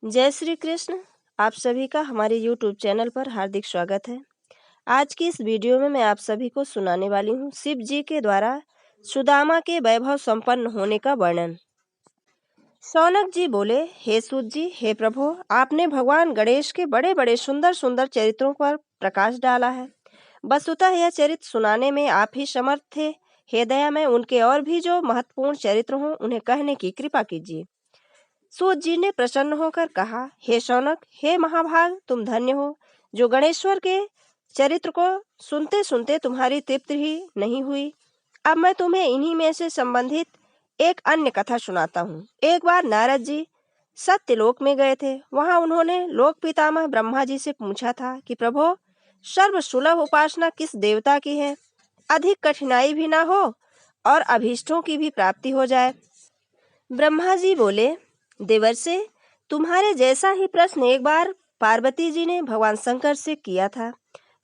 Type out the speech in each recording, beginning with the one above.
जय श्री कृष्ण। आप सभी का हमारे YouTube चैनल पर हार्दिक स्वागत है। आज की इस वीडियो में मैं आप सभी को सुनाने वाली हूँ शिव जी के द्वारा सुदामा के वैभव संपन्न होने का वर्णन। शौनक जी बोले, हे सूत जी, हे प्रभु, आपने भगवान गणेश के बड़े बड़े सुंदर सुंदर चरित्रों पर प्रकाश डाला है। वस्तुतः यह चरित्र सुनाने में आप ही समर्थ थे। हे दया में उनके और भी जो महत्वपूर्ण चरित्र हों उन्हें कहने की कृपा कीजिए। सूत जी ने प्रसन्न होकर कहा, हे शौनक, हे महाभाग, तुम धन्य हो जो गणेश्वर के चरित्र को सुनते सुनते तुम्हारी तृप्ति ही नहीं हुई। अब मैं तुम्हें इन्हीं में से संबंधित एक अन्य कथा सुनाता हूँ। एक बार नारद जी सत्यलोक में गए थे। वहां उन्होंने लोक पितामह ब्रह्मा जी से पूछा था कि प्रभु, सर्व सुलभ उपासना किस देवता की है, अधिक कठिनाई भी ना हो और अभीष्टों की भी प्राप्ति हो जाए। ब्रह्मा जी बोले, देवर्षि, तुम्हारे जैसा ही प्रश्न एक बार पार्वती जी ने भगवान शंकर से किया था।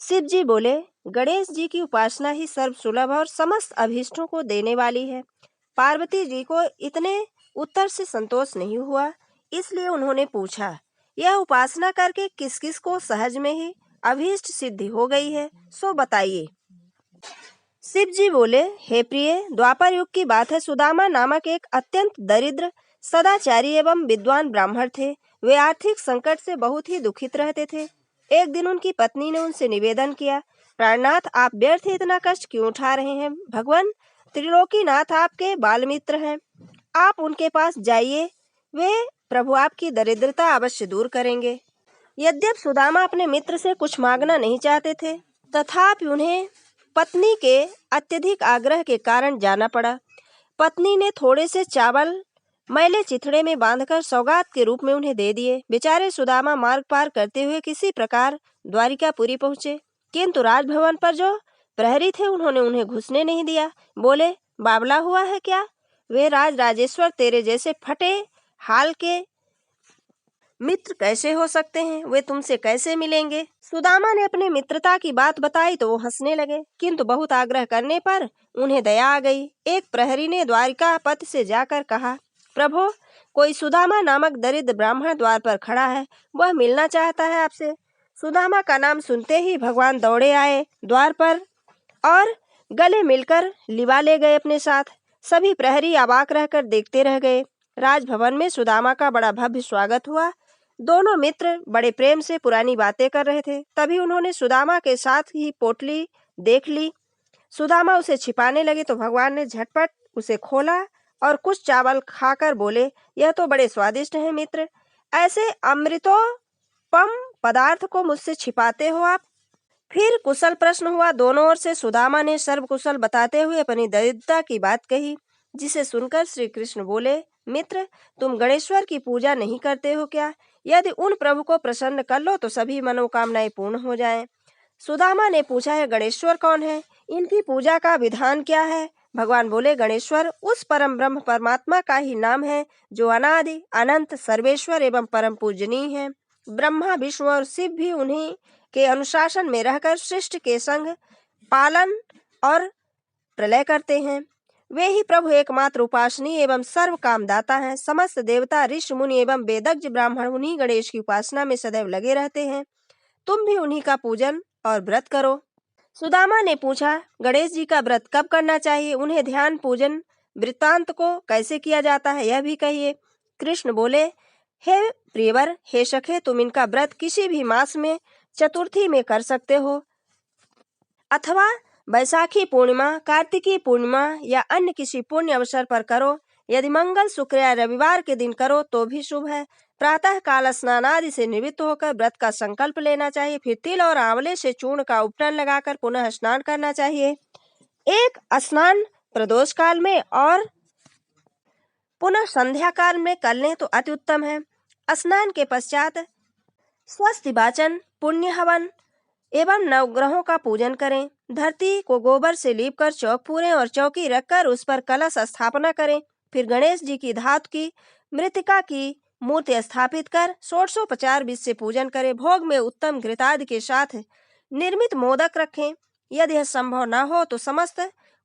शिव जी बोले, गणेश जी की उपासना ही सर्व सुलभ और समस्त अभीष्टों को देने वाली है। पार्वती जी को इतने उत्तर से संतोष नहीं हुआ, इसलिए उन्होंने पूछा, यह उपासना करके किस किस को सहज में ही अभीष्ट सिद्धि हो गई है, सो बताइए। शिव जी बोले, हे प्रिय, द्वापर युग की बात है। सुदामा नामक एक अत्यंत दरिद्र, सदाचारी एवं विद्वान ब्राह्मण थे। वे आर्थिक संकट से बहुत ही दुखित रहते थे। एक दिन उनकी पत्नी ने उनसे निवेदन किया, प्राणनाथ, आप व्यर्थ इतना कष्ट क्यों उठा रहे हैं? भगवान त्रिलोकीनाथ आपके बाल मित्र हैं, आप उनके पास जाइए, वे प्रभु आपकी दरिद्रता अवश्य दूर करेंगे। यद्यप सुदामा अपने मित्र से कुछ मांगना नहीं चाहते थे, तथापि उन्हें पत्नी के अत्यधिक आग्रह के कारण जाना पड़ा। पत्नी ने थोड़े से चावल मैले चिथड़े में बांधकर सौगात के रूप में उन्हें दे दिए। बेचारे सुदामा मार्ग पार करते हुए किसी प्रकार द्वारिकापुरी पहुंचे, किंतु राजभवन पर जो प्रहरी थे उन्होंने उन्हें घुसने नहीं दिया। बोले, बावला हुआ है क्या? वे राज राजेश्वर तेरे जैसे फटे हाल के मित्र कैसे हो सकते हैं? वे तुमसे कैसे मिलेंगे? सुदामा ने अपनी मित्रता की बात बताई तो वो हंसने लगे, किंतु बहुत आग्रह करने पर उन्हें दया आ गई। एक प्रहरी ने द्वारिकापति से जाकर कहा, प्रभु, कोई सुदामा नामक दरिद्र ब्राह्मण द्वार पर खड़ा है, वह मिलना चाहता है आपसे। सुदामा का नाम सुनते ही भगवान दौड़े आए द्वार पर और गले मिलकर लिवा ले गए अपने साथ। सभी प्रहरी अबाक रहकर देखते रह गए। राजभवन में सुदामा का बड़ा भव्य स्वागत हुआ। दोनों मित्र बड़े प्रेम से पुरानी बातें कर रहे थे। तभी उन्होंने सुदामा के साथ ही पोटली देख ली। सुदामा उसे छिपाने लगे तो भगवान ने झटपट उसे खोला और कुछ चावल खाकर बोले, यह तो बड़े स्वादिष्ट हैं मित्र, ऐसे अमृतोपम पदार्थ को मुझसे छिपाते हो आप? फिर कुशल प्रश्न हुआ दोनों ओर से। सुदामा ने सर्व कुशल बताते हुए अपनी दरिद्रता की बात कही, जिसे सुनकर श्री कृष्ण बोले, मित्र, तुम गणेश्वर की पूजा नहीं करते हो क्या? यदि उन प्रभु को प्रसन्न कर लो तो सभी मनोकामनाएं पूर्ण हो जाएं। सुदामा ने पूछा, है गणेश्वर कौन है? इनकी पूजा का विधान क्या है? भगवान बोले, गणेश्वर उस परम ब्रह्म परमात्मा का ही नाम है जो अनादि अनंत सर्वेश्वर एवं परम पूजनीय है। ब्रह्मा, विष्णु और शिव भी उन्हीं के अनुशासन में रहकर सृष्टि के संग पालन और प्रलय करते हैं। वे ही प्रभु एकमात्र उपासनीय एवं सर्व कामदाता हैं। समस्त देवता, ऋषि, मुनि एवं वेदज्ञ ब्राह्मण उन्हीं गणेश की उपासना में सदैव लगे रहते हैं। तुम भी उन्हीं का पूजन और व्रत करो। सुदामा ने पूछा, गणेश जी का व्रत कब करना चाहिए? उन्हें ध्यान पूजन वृत्तांत को कैसे किया जाता है, यह भी कहिए। कृष्ण बोले, हे प्रियवर, हे सखे, तुम इनका व्रत किसी भी मास में चतुर्थी में कर सकते हो, अथवा बैसाखी पूर्णिमा, कार्तिकी पूर्णिमा या अन्य किसी पुण्य अवसर पर करो। यदि मंगल, शुक्र या रविवार के दिन करो तो भी शुभ है। प्रातः काल स्नान आदि से निवृत्त होकर व्रत का संकल्प लेना चाहिए। फिर तिल और आंवले से चूर्ण का उपटन लगाकर पुनः स्नान करना चाहिए। एक स्नान प्रदोष काल में और पुनः संध्या काल में कर लें तो अति उत्तम है। स्नान के पश्चात स्वस्ति वाचन, पुण्य हवन एवं नवग्रहों का पूजन करें। धरती को गोबर से लीप कर चौक पूरें और चौकी रखकर उस पर कलश स्थापना करें। फिर गणेश जी की धातु की मृतिका की मूर्ति स्थापित कर षोडशोपचार विधि से पूजन करें। भोग में उत्तम घृतादि के साथ निर्मित मोदक रखें। यदि यह संभव न हो तो समस्त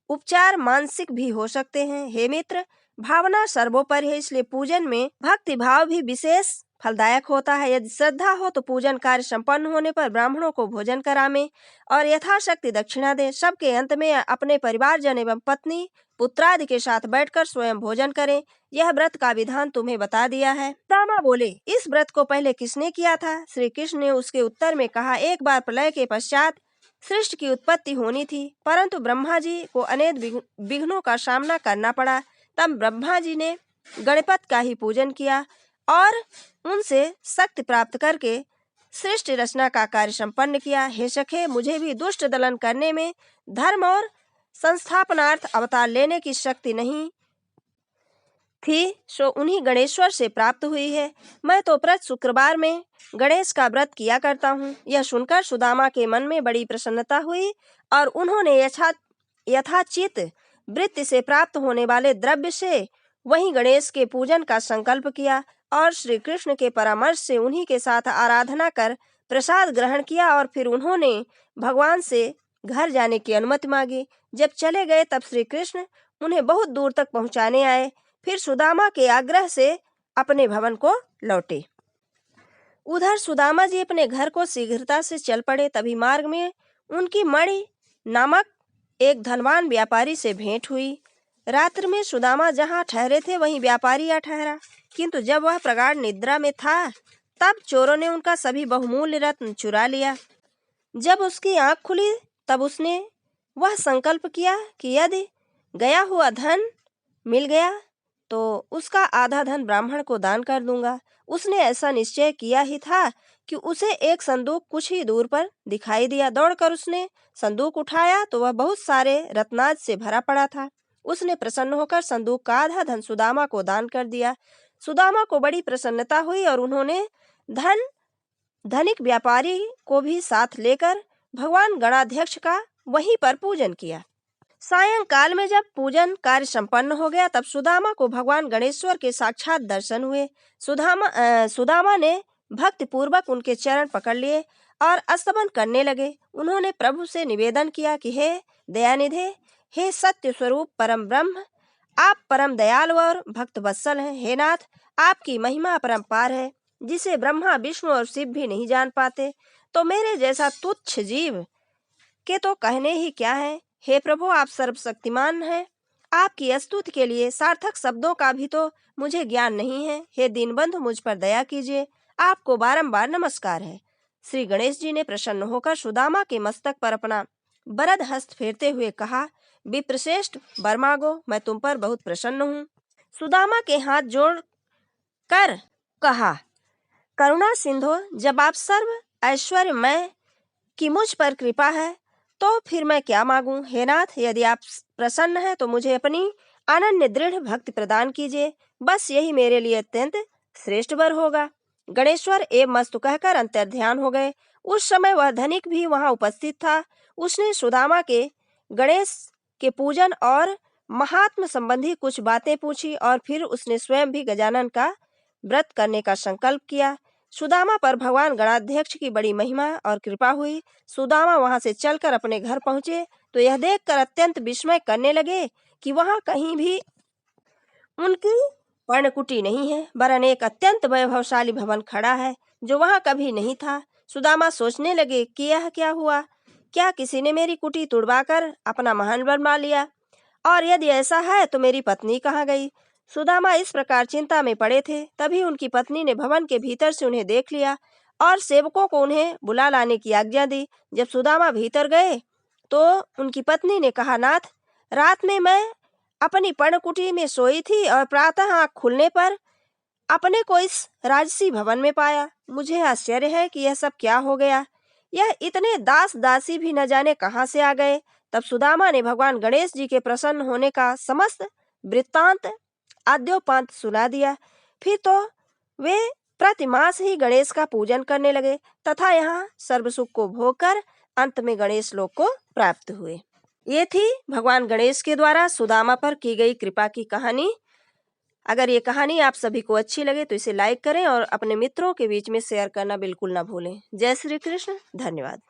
उपचार मानसिक भी हो सकते हैं। हे मित्र, भावना सर्वोपरि है, इसलिए पूजन में भक्ति भाव भी विशेष फलदायक होता है। यदि श्रद्धा हो तो पूजन कार्य संपन्न होने पर ब्राह्मणों को भोजन करावे और यथाशक्ति दक्षिणा दे। सबके अंत में अपने परिवारजन एवं पत्नी पुत्रादि के साथ बैठकर स्वयं भोजन करें। यह व्रत का विधान तुम्हें बता दिया है। सुदामा बोले, इस व्रत को पहले किसने किया था? श्री कृष्ण ने उसके उत्तर में कहा, एक बार प्रलय के पश्चात सृष्टि की उत्पत्ति होनी थी, परंतु ब्रह्मा जी को अनेक विघ्नों का सामना करना पड़ा। तब ब्रह्मा जी ने गणपत का ही पूजन किया और उनसे शक्ति प्राप्त करके सृष्टि रचना का कार्य संपन्न किया। हे सखे, मुझे भी दुष्ट दलन करने में, धर्म और संस्थापनार्थ अवतार लेने की शक्ति नहीं थी, सो उन्हीं गणेश्वर से प्राप्त हुई है। मैं तो प्रति शुक्रवार में गणेश का व्रत किया करता हूँ। यह सुनकर सुदामा के मन में बड़ी प्रसन्नता हुई और उन्होंने यथाचित वृत्ति से प्राप्त होने वाले द्रव्य से वहीं गणेश के पूजन का संकल्प किया और श्री कृष्ण के परामर्श से उन्हीं के साथ आराधना कर प्रसाद ग्रहण किया और फिर उन्होंने भगवान से घर जाने की अनुमति मांगी। जब चले गए तब श्री कृष्ण उन्हें बहुत दूर तक पहुंचाने आए, फिर सुदामा के आग्रह से अपने भवन को लौटे। उधर सुदामा जी अपने घर को शीघ्रता से चल पड़े। तभी मार्ग में उनकी मणि नामक एक धनवान व्यापारी से भेंट हुई। रात्रि में सुदामा जहाँ ठहरे थे वहीं व्यापारी आ ठहरा, किंतु जब वह प्रगाढ़ निद्रा में था तब चोरों ने उनका सभी बहुमूल्य रत्न चुरा लिया। जब उसकी आंख खुली तब उसने वह संकल्प किया कि यदि गया हुआ धन मिल गया तो उसका आधा धन ब्राह्मण को दान कर दूंगा। उसने ऐसा निश्चय किया ही था कि उसे एक संदूक कुछ ही दूर पर दिखाई दिया। दौड़कर उसने संदूक उठाया तो वह बहुत सारे रत्नाज से भरा पड़ा था। उसने प्रसन्न होकर संदूक का आधा धन सुदामा को दान कर दिया। सुदामा को बड़ी प्रसन्नता हुई और उन्होंने धनिक व्यापारी को भी साथ लेकर भगवान गणाध्यक्ष का वहीं पर पूजन किया। सायंकाल में जब पूजन कार्य संपन्न हो गया तब सुदामा को भगवान गणेश्वर के साक्षात दर्शन हुए। सुदामा ने भक्ति पूर्वक उनके चरण पकड़ लिए और स्तवन करने लगे। उन्होंने प्रभु से निवेदन किया कि हे दयानिधे, हे सत्य स्वरूप परम ब्रह्म, आप परम दयालु और भक्त वत्सल हैं। हे नाथ, आपकी महिमा अपरंपार है, जिसे ब्रह्मा विष्णु और शिव भी नहीं जान पाते, तो मेरे जैसा तुच्छ जीव के तो कहने ही क्या है। हे प्रभु, आप सर्वशक्तिमान हैं, आपकी स्तुति के लिए सार्थक शब्दों का भी तो मुझे ज्ञान नहीं है। हे दीनबंधु, मुझ पर दया कीजिए, आपको बारंबार नमस्कार है। श्री गणेश जी ने प्रसन्न होकर सुदामा के मस्तक पर अपना वरद हस्त फेरते हुए कहा, विप्रश्रेष्ठ वर मांगो, मैं तुम पर बहुत प्रसन्न हूँ। सुदामा के हाथ जोड़ कर कहा, करुणा सिंधु, जब आप सर्व ऐश्वर्यमय की मुझ पर कृपा है तो फिर मैं क्या मांगूं। हे नाथ, यदि आप प्रसन्न हैं तो मुझे अपनी अनन्य दृढ़ भक्ति प्रदान कीजिए, बस यही मेरे लिए अत्यंत श्रेष्ठ वर होगा। गणेश्वर एवं मस्तु कहकर अंतर्ध्यान हो गए। उस समय वह धनिक भी वहां उपस्थित था। उसने सुदामा के गणेश के पूजन और महात्म संबंधी कुछ बातें पूछी और फिर उसने स्वयं भी गजानन का व्रत करने का संकल्प किया। सुदामा पर भगवान गणाध्यक्ष की बड़ी महिमा और कृपा हुई। सुदामा वहां से चलकर अपने घर पहुंचे तो यह देखकर अत्यंत विस्मय करने लगे कि वहां कहीं भी उनकी पर्णकुटी नहीं है, वरन एक अत्यंत वैभवशाली भवन खड़ा है जो वहां कभी नहीं था। सुदामा सोचने लगे कि यह क्या हुआ, क्या किसी ने मेरी कुटी तुड़वाकर अपना महल बनवा लिया, और यदि ऐसा है तो मेरी पत्नी कहाँ गई। सुदामा इस प्रकार चिंता में पड़े थे। तभी उनकी पत्नी ने भवन के भीतर से उन्हें देख लिया और सेवकों को उन्हें बुला लाने की आज्ञा दी। जब सुदामा भीतर गए तो उनकी पत्नी ने कहा, नाथ, रात में मैं अपनी पर्णकुटी में सोई थी और प्रातः आँख खुलने पर अपने को इस राजसी भवन में पाया। मुझे आश्चर्य है कि यह सब क्या हो गया, यह इतने दास दासी भी न जाने कहाँ से आ गए। तब सुदामा ने भगवान गणेश जी के प्रसन्न होने का समस्त वृत्तांत आद्योपांत सुना दिया। फिर तो वे प्रतिमास ही गणेश का पूजन करने लगे तथा यहाँ सर्व सुख को भोग कर अंत में गणेश लोक को प्राप्त हुए। ये थी भगवान गणेश के द्वारा सुदामा पर की गई कृपा की कहानी। अगर ये कहानी आप सभी को अच्छी लगे तो इसे लाइक करें और अपने मित्रों के बीच में शेयर करना बिल्कुल ना भूलें। जय श्री कृष्ण। धन्यवाद।